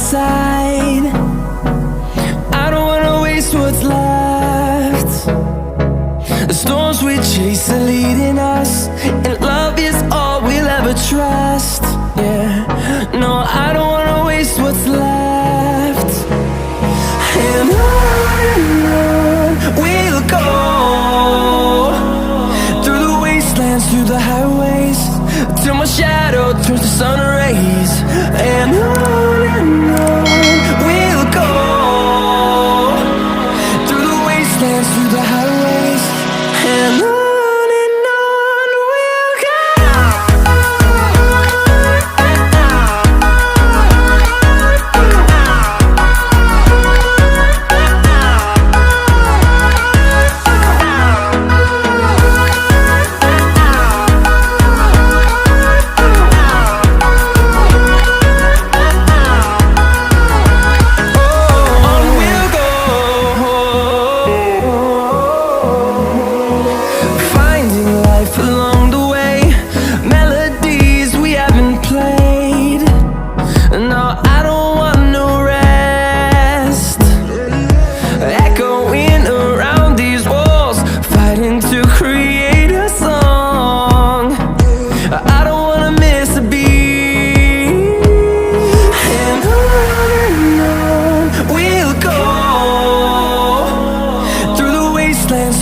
side. I don't wanna waste what's left. The storms we chase are leading us, and love is all we'll ever trust. Yeah, no, I don't wanna waste what's left. And on we'll go, through the wastelands, through the highways, till my shadow turns to sun rays. And on we'll go, through the wastelands, through the highways, and on we'll go.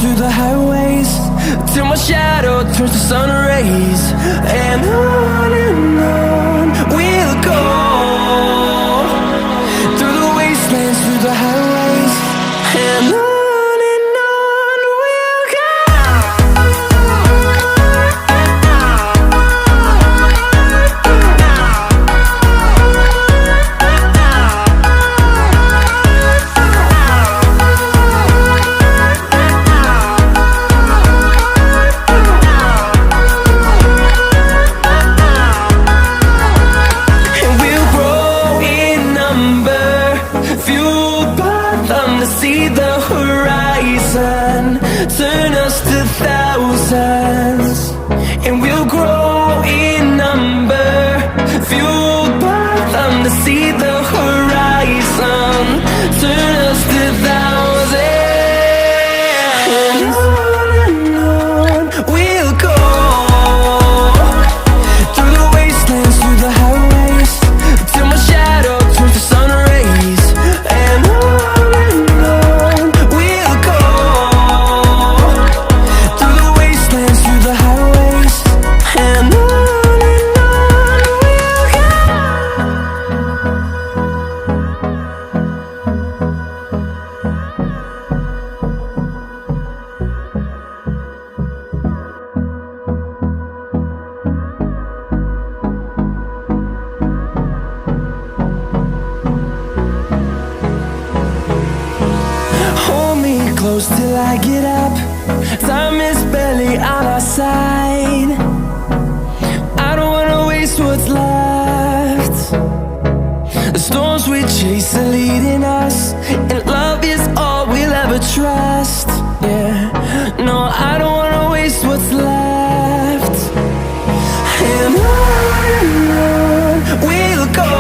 Through the highways, till my shadow turns to sun rays. And on we'll go, through the wastelands, through the highways, and on we'll go. To see the horizon turn us to thousands, and we'll grow in number, fueled by them. To see the horizon turn us to thousands, and on we'll go, through the wastelands, through the highways, till my shadow turns to sun rays. And close till I get up. Time is barely on our side. I don't wanna waste what's left. The storms we chase are leading us, and love is all we'll ever trust. Yeah, no, I don't wanna waste what's left. And on we'll go,